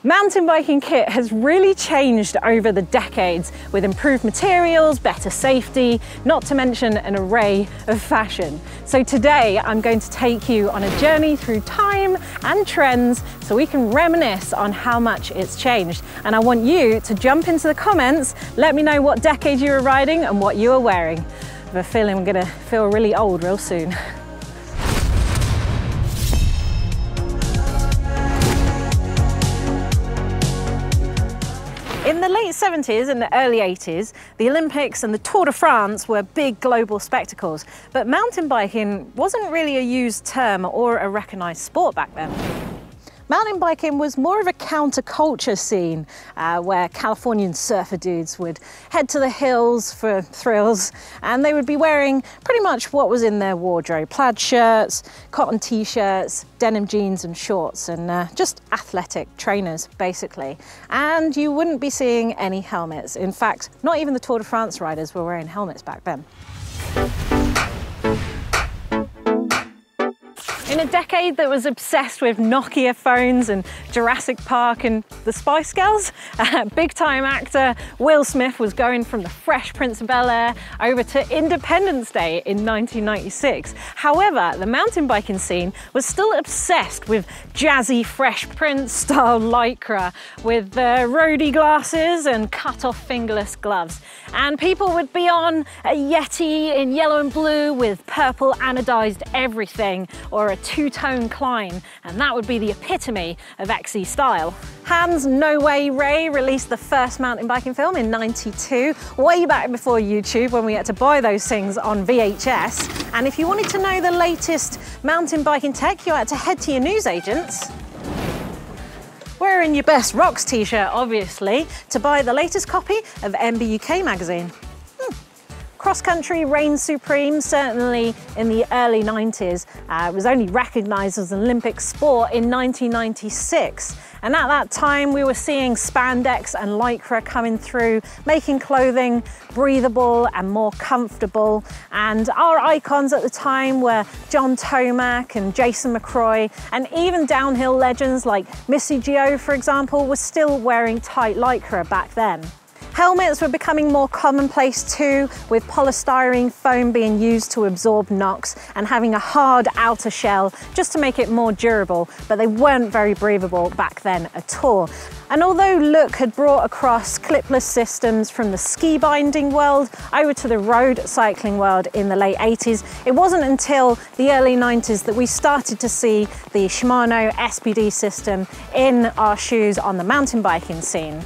Mountain biking kit has really changed over the decades with improved materials, better safety, not to mention an array of fashion. So today I'm going to take you on a journey through time and trends so we can reminisce on how much it's changed. And I want you to jump into the comments, let me know what decade you were riding and what you were wearing. I have a feeling I'm gonna feel really old real soon. In the late 70s and the early 80s, the Olympics and the Tour de France were big global spectacles, but mountain biking wasn't really a used term or a recognised sport back then. Mountain biking was more of a counterculture scene where Californian surfer dudes would head to the hills for thrills, and they would be wearing pretty much what was in their wardrobe: plaid shirts, cotton t-shirts, denim jeans and shorts, and just athletic trainers basically. And you wouldn't be seeing any helmets. In fact, not even the Tour de France riders were wearing helmets back then. In a decade that was obsessed with Nokia phones and Jurassic Park and the Spice Girls, big-time actor Will Smith was going from the Fresh Prince of Bel-Air over to Independence Day in 1996. However, the mountain biking scene was still obsessed with jazzy Fresh Prince-style lycra with roadie glasses and cut-off fingerless gloves. And people would be on a Yeti in yellow and blue with purple anodized everything, or a two-tone Klein, and that would be the epitome of XE style. Hans No Way Ray released the first mountain biking film in '92, way back before YouTube, when we had to buy those things on VHS. And if you wanted to know the latest mountain biking tech, you had to head to your newsagents, wearing your Best Rocks t-shirt, obviously, to buy the latest copy of MBUK magazine. Cross-country reigned supreme, certainly in the early 90s. It was only recognised as an Olympic sport in 1996. And at that time, we were seeing spandex and lycra coming through, making clothing breathable and more comfortable. And our icons at the time were John Tomac and Jason McCroy, and even downhill legends like Missy Gio, for example, was still wearing tight lycra back then. Helmets were becoming more commonplace too, with polystyrene foam being used to absorb knocks and having a hard outer shell just to make it more durable, but they weren't very breathable back then at all. And although Look had brought across clipless systems from the ski binding world over to the road cycling world in the late 80s, it wasn't until the early 90s that we started to see the Shimano SPD system in our shoes on the mountain biking scene.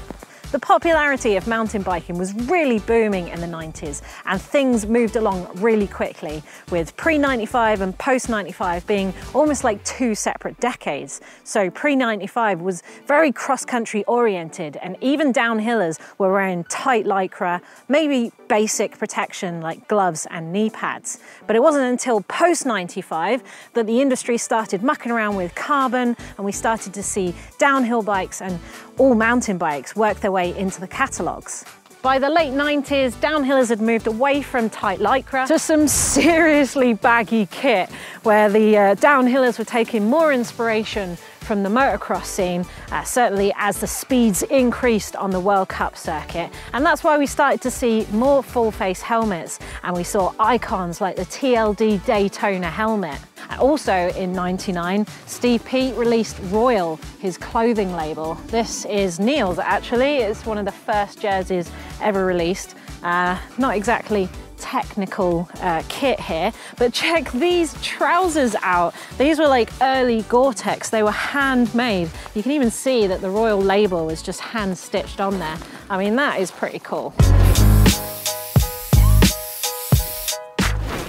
The popularity of mountain biking was really booming in the 90s, and things moved along really quickly, with pre-95 and post-95 being almost like two separate decades. So pre-95 was very cross-country oriented, and even downhillers were wearing tight lycra, maybe basic protection like gloves and knee pads. But it wasn't until post-95 that the industry started mucking around with carbon, and we started to see downhill bikes and all mountain bikes work their way into the catalogues. By the late 90s, downhillers had moved away from tight lycra to some seriously baggy kit, where the downhillers were taking more inspiration from the motocross scene, certainly as the speeds increased on the World Cup circuit. And that's why we started to see more full-face helmets, and we saw icons like the TLD Daytona helmet. Also in '99, Steve Peat released Royal, his clothing label. This is Neil's actually. It's one of the first jerseys ever released. Not exactly technical kit here, but check these trousers out. These were like early Gore-Tex. They were handmade. You can even see that the Royal label was just hand stitched on there. I mean, that is pretty cool.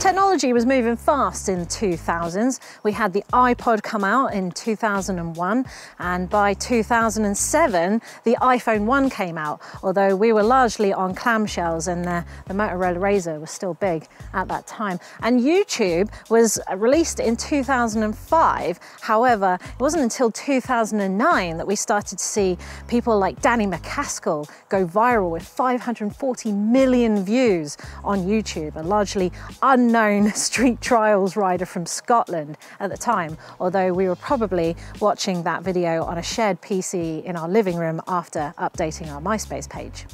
Technology was moving fast in the 2000s. We had the iPod come out in 2001, and by 2007, the iPhone 1 came out, although we were largely on clamshells, and the Motorola Razr was still big at that time. And YouTube was released in 2005. However, it wasn't until 2009 that we started to see people like Danny McCaskill go viral with 540 million views on YouTube, a largely unknown well-known street trials rider from Scotland at the time, although we were probably watching that video on a shared PC in our living room after updating our MySpace page.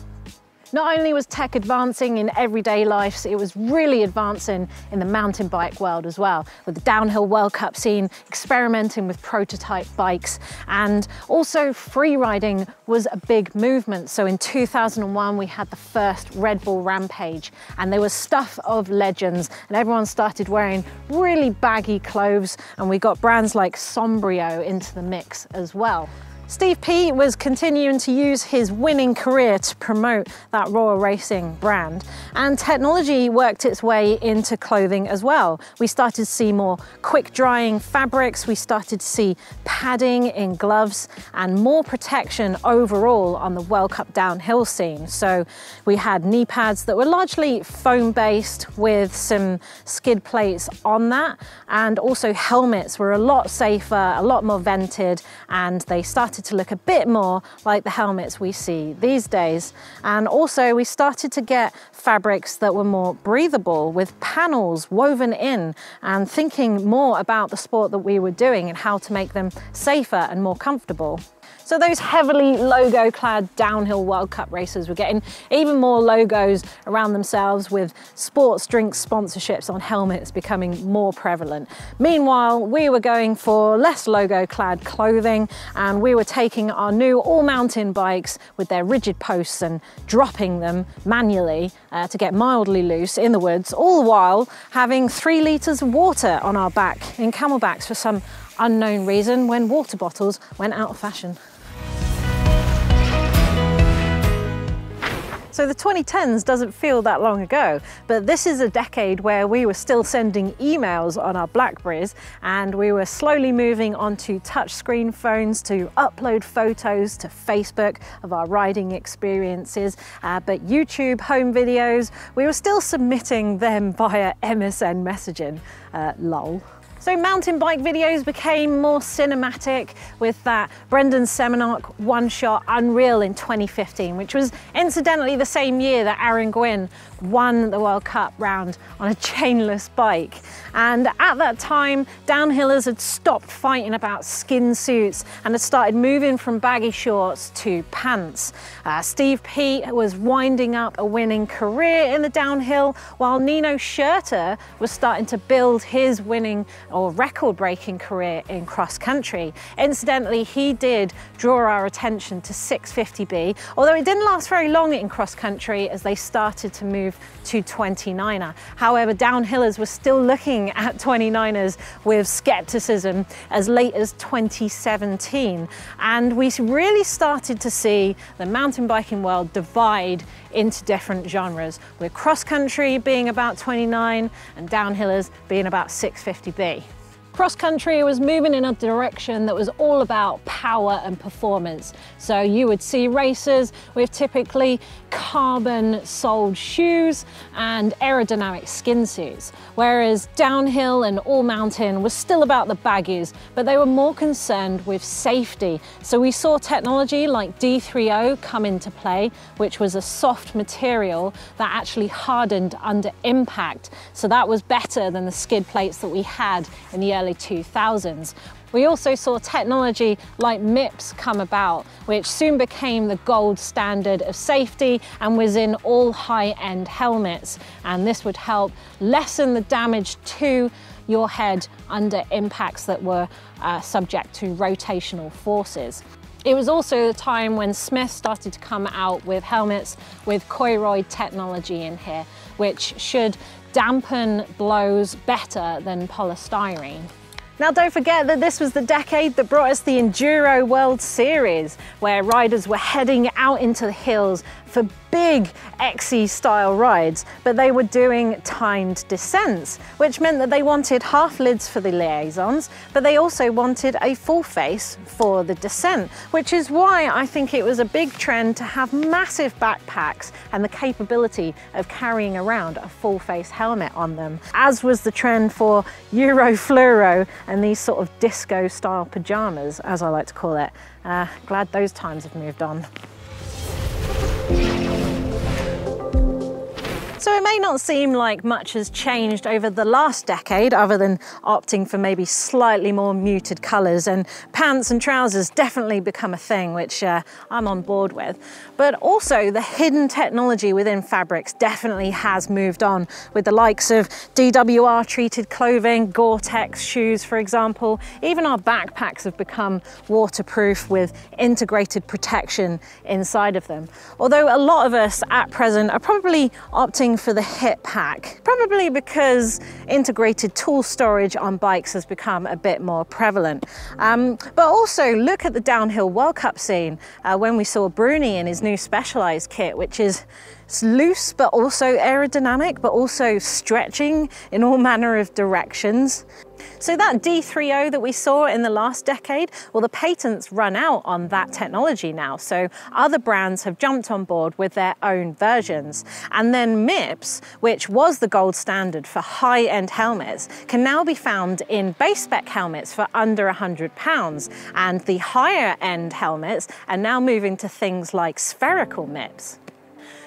Not only was tech advancing in everyday life, it was really advancing in the mountain bike world as well, with the downhill World Cup scene, experimenting with prototype bikes, and also free riding was a big movement. So in 2001, we had the first Red Bull Rampage, and there was stuff of legends, and everyone started wearing really baggy clothes, and we got brands like Sombrio into the mix as well. Steve P was continuing to use his winning career to promote that Royal Racing brand, and technology worked its way into clothing as well. We started to see more quick drying fabrics, we started to see padding in gloves and more protection overall on the World Cup downhill scene. So we had knee pads that were largely foam based with some skid plates on that, and also helmets were a lot safer, a lot more vented, and they started to look a bit more like the helmets we see these days. And also we started to get fabrics that were more breathable with panels woven in, and thinking more about the sport that we were doing and how to make them safer and more comfortable. So those heavily logo-clad downhill World Cup racers were getting even more logos around themselves, with sports drink sponsorships on helmets becoming more prevalent. Meanwhile, we were going for less logo-clad clothing, and we were taking our new all-mountain bikes with their rigid posts and dropping them manually to get mildly loose in the woods, all the while having 3 litres of water on our back in camelbacks for some unknown reason when water bottles went out of fashion. So the 2010s doesn't feel that long ago, but this is a decade where we were still sending emails on our Blackberries, and we were slowly moving onto touchscreen phones to upload photos to Facebook of our riding experiences, but YouTube home videos, we were still submitting them via MSN messaging, lol. So mountain bike videos became more cinematic with that Brendan Semenark one-shot Unreal in 2015, which was incidentally the same year that Aaron Gwyn won the World Cup round on a chainless bike. And at that time, downhillers had stopped fighting about skin suits and had started moving from baggy shorts to pants. Steve P was winding up a winning career in the downhill, while Nino Schurter was starting to build his winning or record-breaking career in cross-country. Incidentally, he did draw our attention to 650B, although it didn't last very long in cross-country as they started to move to 29er. However, downhillers were still looking at 29ers with skepticism as late as 2017, and we really started to see the mountain biking world divide into different genres, with cross-country being about 29 and downhillers being about 650B. Cross-country was moving in a direction that was all about power and performance. So you would see racers with typically carbon-soled shoes and aerodynamic skin suits, whereas downhill and all-mountain was still about the baggies, but they were more concerned with safety. So we saw technology like D3O come into play, which was a soft material that actually hardened under impact. So that was better than the skid plates that we had in the early 2000s. We also saw technology like MIPS come about, which soon became the gold standard of safety and was in all high-end helmets. And this would help lessen the damage to your head under impacts that were subject to rotational forces. It was also the time when Smith started to come out with helmets with coiroid technology in here, which should dampen blows better than polystyrene. Now don't forget that this was the decade that brought us the Enduro World Series, where riders were heading out into the hills for big XC-style rides, but they were doing timed descents, which meant that they wanted half lids for the liaisons, but they also wanted a full face for the descent, which is why I think it was a big trend to have massive backpacks and the capability of carrying around a full face helmet on them, as was the trend for Euro Fluoro and these sort of disco style pajamas, as I like to call it. Glad those times have moved on. So it may not seem like much has changed over the last decade, other than opting for maybe slightly more muted colours, and pants and trousers definitely become a thing, which I'm on board with. But also the hidden technology within fabrics definitely has moved on, with the likes of DWR treated clothing, Gore-Tex shoes, for example. Even our backpacks have become waterproof with integrated protection inside of them. Although a lot of us at present are probably opting for the hip pack, probably because integrated tool storage on bikes has become a bit more prevalent. But also look at the downhill World Cup scene when we saw Bruni in his new Specialized kit, which is loose but also aerodynamic, but also stretching in all manner of directions. So that D30 that we saw in the last decade, well, the patents run out on that technology now. So other brands have jumped on board with their own versions. And then MIPS, which was the gold standard for high-end helmets, can now be found in base spec helmets for under £100. And the higher end helmets are now moving to things like spherical MIPS.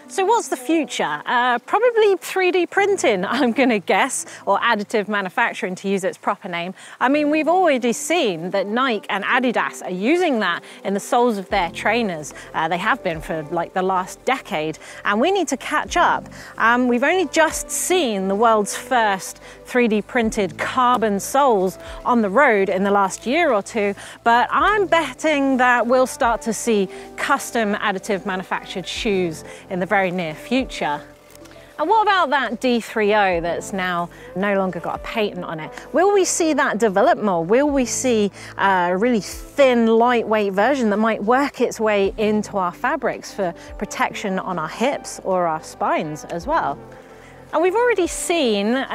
So what's the future? Probably 3D printing, I'm gonna guess, or additive manufacturing to use its proper name. I mean, we've already seen that Nike and Adidas are using that in the soles of their trainers. They have been for like the last decade, and we need to catch up. We've only just seen the world's first 3D printed carbon soles on the road in the last year or two, but I'm betting that we'll start to see custom additive manufactured shoes in the very near future. And what about that D30 that's now no longer got a patent on it? Will we see that develop more? Will we see a really thin, lightweight version that might work its way into our fabrics for protection on our hips or our spines as well? And we've already seen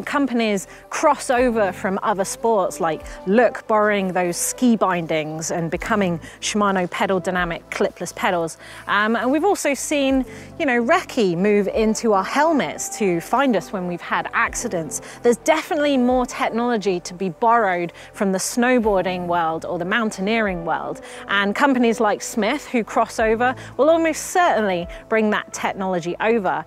companies cross over from other sports, like Look borrowing those ski bindings and becoming Shimano pedal dynamic clipless pedals. And we've also seen, you know, Recce move into our helmets to find us when we've had accidents. There's definitely more technology to be borrowed from the snowboarding world or the mountaineering world. And companies like Smith, who cross over, will almost certainly bring that technology over.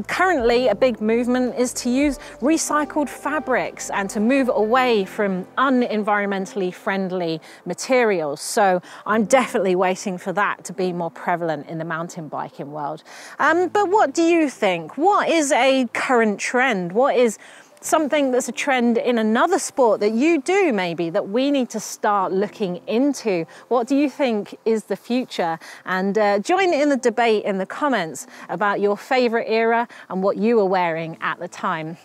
Currently, a big movement is to use recycled fabrics and to move away from un-environmentally friendly materials. So I'm definitely waiting for that to be more prevalent in the mountain biking world. But what do you think? What is a current trend? What is something that's a trend in another sport that you do maybe that we need to start looking into? What do you think is the future? And join in the debate in the comments about your favorite era and what you were wearing at the time.